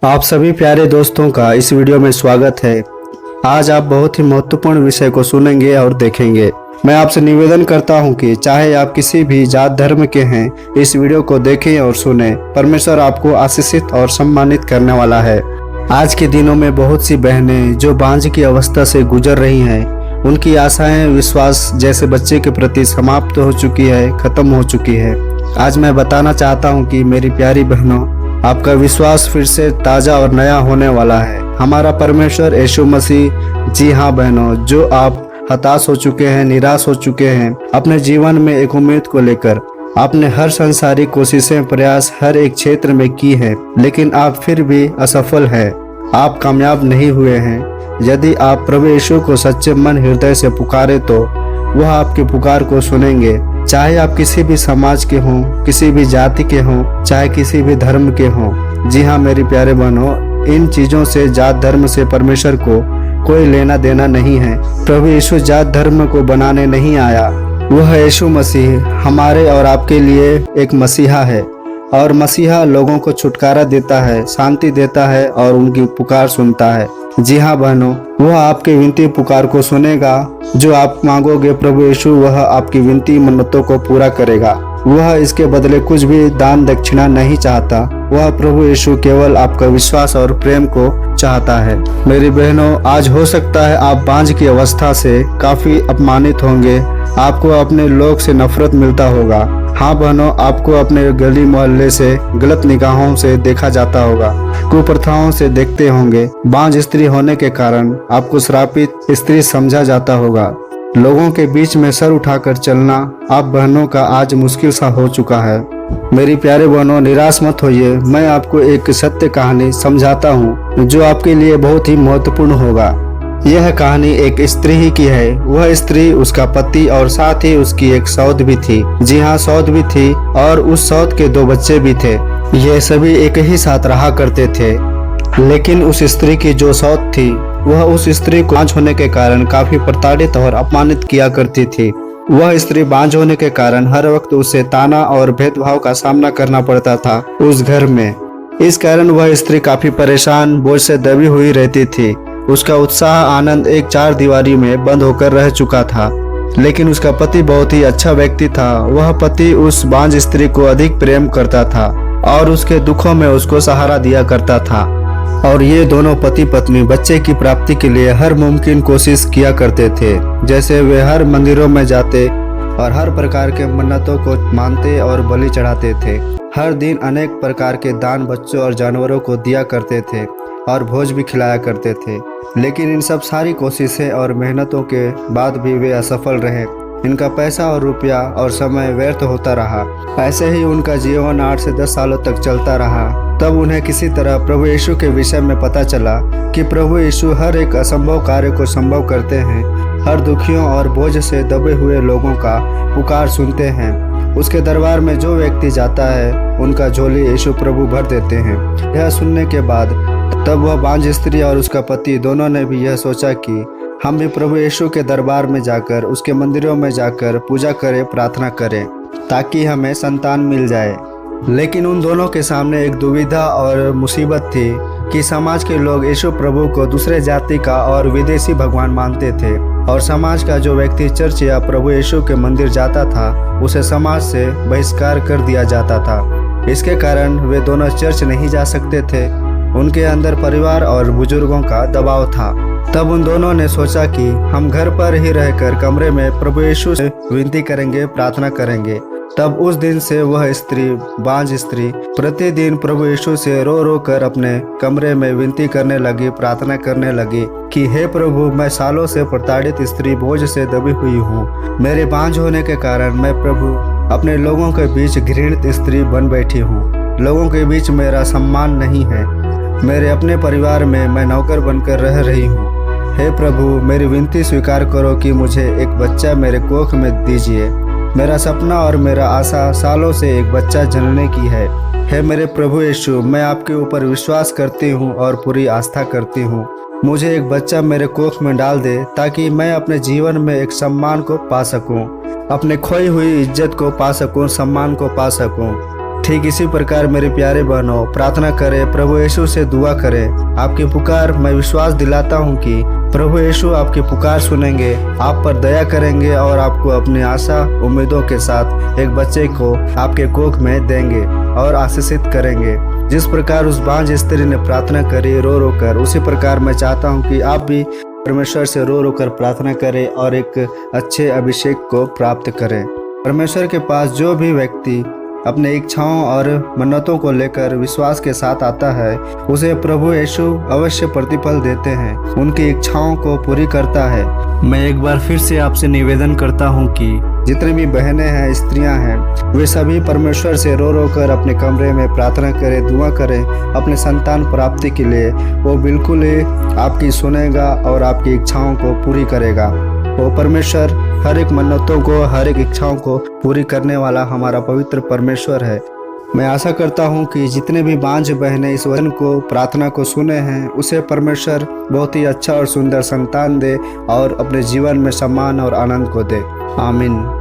आप सभी प्यारे दोस्तों का इस वीडियो में स्वागत है। आज आप बहुत ही महत्वपूर्ण विषय को सुनेंगे और देखेंगे। मैं आपसे निवेदन करता हूं कि चाहे आप किसी भी जात धर्म के हैं, इस वीडियो को देखें और सुने। परमेश्वर आपको आशीषित और सम्मानित करने वाला है। आज के दिनों में बहुत सी बहनें जो बांझ की अवस्था से गुजर रही हैं, उनकी आशाएं विश्वास जैसे बच्चे के प्रति समाप्त हो चुकी है, खत्म हो चुकी है। आज मैं बताना चाहता हूं कि मेरी प्यारी बहनों, आपका विश्वास फिर से ताजा और नया होने वाला है। हमारा परमेश्वर यीशु मसीह, जी हाँ बहनों, जो आप हताश हो चुके हैं, निराश हो चुके हैं अपने जीवन में एक उम्मीद को लेकर, आपने हर संसारिक कोशिशें प्रयास हर एक क्षेत्र में की है, लेकिन आप फिर भी असफल हैं, आप कामयाब नहीं हुए हैं। यदि आप प्रभु यीशु को सच्चे मन हृदय से पुकारे तो वह आपकी पुकार को सुनेंगे। चाहे आप किसी भी समाज के हों, किसी भी जाति के हों, चाहे किसी भी धर्म के हों। जी हाँ मेरी प्यारे बहनों, इन चीजों से, जात धर्म से परमेश्वर को कोई लेना देना नहीं है। प्रभु यीशु जात धर्म को बनाने नहीं आया। वह यीशु मसीह हमारे और आपके लिए एक मसीहा है, और मसीहा लोगों को छुटकारा देता है, शांति देता है और उनकी पुकार सुनता है। जी हाँ बहनों, वह आपके विनती पुकार को सुनेगा। जो आप मांगोगे प्रभु यीशु वह आपकी विनती मन्नतों को पूरा करेगा। वह इसके बदले कुछ भी दान दक्षिणा नहीं चाहता। वह प्रभु यीशु केवल आपका विश्वास और प्रेम को चाहता है। मेरी बहनों, आज हो सकता है आप बांझ की अवस्था से काफी अपमानित होंगे, आपको अपने लोग से नफरत मिलता होगा। हाँ बहनों, आपको अपने गली मोहल्ले से गलत निगाहों से देखा जाता होगा, कुप्रथाओं से देखते होंगे। बांझ स्त्री होने के कारण आपको श्रापित स्त्री समझा जाता होगा। लोगों के बीच में सर उठाकर चलना आप बहनों का आज मुश्किल सा हो चुका है। मेरी प्यारे बहनों, निराश मत होइए। मैं आपको एक सत्य कहानी समझाता हूँ जो आपके लिए बहुत ही महत्वपूर्ण होगा। यह कहानी एक स्त्री ही की है। वह स्त्री, उसका पति और साथ ही उसकी एक सौत भी थी। जी हाँ, सौत भी थी, और उस सौत के 2 बच्चे भी थे। ये सभी एक ही साथ रहा करते थे। लेकिन उस स्त्री की जो सौत थी, वह उस स्त्री को बांझ होने के कारण काफी प्रताड़ित और अपमानित किया करती थी। वह स्त्री बांझ होने के कारण हर वक्त उसे ताना और भेदभाव का सामना करना पड़ता था उस घर में। इस कारण वह स्त्री काफी परेशान, बोझ से दबी हुई रहती थी। उसका उत्साह, आनंद एक 4 दीवारी में बंद होकर रह चुका था। लेकिन उसका पति बहुत ही अच्छा व्यक्ति था। वह पति उस बांझ स्त्री को अधिक प्रेम करता था और उसके दुखों में उसको सहारा दिया करता था। और ये दोनों पति पत्नी बच्चे की प्राप्ति के लिए हर मुमकिन कोशिश किया करते थे। जैसे वे हर मंदिरों में जाते और हर प्रकार के मन्नतों को मानते और बलि चढ़ाते थे। हर दिन अनेक प्रकार के दान बच्चों और जानवरों को दिया करते थे और भोज भी खिलाया करते थे। लेकिन इन सब सारी कोशिशें और मेहनतों के बाद भी वे असफल रहे। इनका पैसा और रुपया और समय व्यर्थ होता रहा। ऐसे ही उनका जीवन 8 से 10 सालों तक चलता रहा। तब उन्हें किसी तरह प्रभु यीशु के विषय में पता चला कि प्रभु यीशु हर एक असंभव कार्य को संभव करते हैं। हर दुखियों और बोझ से दबे हुए लोगों का पुकार सुनते हैं। उसके दरबार में जो व्यक्ति जाता है, उनका झोली यीशु प्रभु भर देते हैं। यह सुनने के बाद तब वह बांझ स्त्री और उसका पति दोनों ने भी यह सोचा कि हम भी प्रभु यीशु के दरबार में जाकर, उसके मंदिरों में जाकर पूजा करें, प्रार्थना करें, ताकि हमें संतान मिल जाए। लेकिन उन दोनों के सामने एक दुविधा और मुसीबत थी कि समाज के लोग यीशु प्रभु को दूसरे जाति का और विदेशी भगवान मानते थे, और समाज का जो व्यक्ति चर्च या प्रभु यीशु के मंदिर जाता था, उसे समाज से बहिष्कार कर दिया जाता था। इसके कारण वे दोनों चर्च नहीं जा सकते थे। उनके अंदर परिवार और बुजुर्गों का दबाव था। तब उन दोनों ने सोचा कि हम घर पर ही रहकर कमरे में प्रभु यीशु से विनती करेंगे, प्रार्थना करेंगे। तब उस दिन से वह स्त्री, बांझ स्त्री, प्रतिदिन प्रभु यीशु से रो रो कर अपने कमरे में विनती करने लगी, प्रार्थना करने लगी कि हे प्रभु, मैं सालों से प्रताड़ित स्त्री, बोझ से दबी हुई हूँ। मेरे बांझ होने के कारण मैं प्रभु अपने लोगों के बीच घृणित स्त्री बन बैठी हूँ। लोगों के बीच मेरा सम्मान नहीं है। मेरे अपने परिवार में मैं नौकर बनकर रह रही हूँ। हे प्रभु, मेरी विनती स्वीकार करो कि मुझे एक बच्चा मेरे कोख में दीजिए। मेरा सपना और मेरा आशा सालों से एक बच्चा जनने की है। हे मेरे प्रभु यीशु, मैं आपके ऊपर विश्वास करती हूँ और पूरी आस्था करती हूँ। मुझे एक बच्चा मेरे कोख में डाल दे, ताकि मैं अपने जीवन में एक सम्मान को पा सकूँ, अपने खोई हुई इज्जत को पा सकूँ, सम्मान को पा सकूँ। ठीक इसी प्रकार मेरे प्यारे बहनों, प्रार्थना करें, प्रभु यीशु से दुआ करें। आपकी पुकार मैं विश्वास दिलाता हूँ कि प्रभु यीशु आपकी पुकार सुनेंगे, आप पर दया करेंगे और आपको अपनी आशा उम्मीदों के साथ एक बच्चे को आपके कोख में देंगे और आशीषित करेंगे। जिस प्रकार उस बांझ स्त्री ने प्रार्थना करी रो रो कर, उसी प्रकार मैं चाहता हूँ कि आप भी परमेश्वर से रो रो कर प्रार्थना करें और एक अच्छे अभिषेक को प्राप्त करें। परमेश्वर के पास जो भी व्यक्ति अपने इच्छाओं और मन्नतों को लेकर विश्वास के साथ आता है, उसे प्रभु यीशु अवश्य प्रतिफल देते हैं, उनकी इच्छाओं को पूरी करता है। मैं एक बार फिर से आपसे निवेदन करता हूँ कि जितने भी बहनें हैं, स्त्रियां हैं, वे सभी परमेश्वर से रो रो कर अपने कमरे में प्रार्थना करें, दुआ करें अपने संतान प्राप्ति के लिए। वो बिल्कुल ही आपकी सुनेगा और आपकी इच्छाओं को पूरी करेगा। वो परमेश्वर हर एक मन्नतों को, हर एक इच्छाओं को पूरी करने वाला हमारा पवित्र परमेश्वर है। मैं आशा करता हूँ कि जितने भी बांझ बहनें इस वचन को, प्रार्थना को सुने हैं, उसे परमेश्वर बहुत ही अच्छा और सुंदर संतान दे और अपने जीवन में सम्मान और आनंद को दे। आमीन।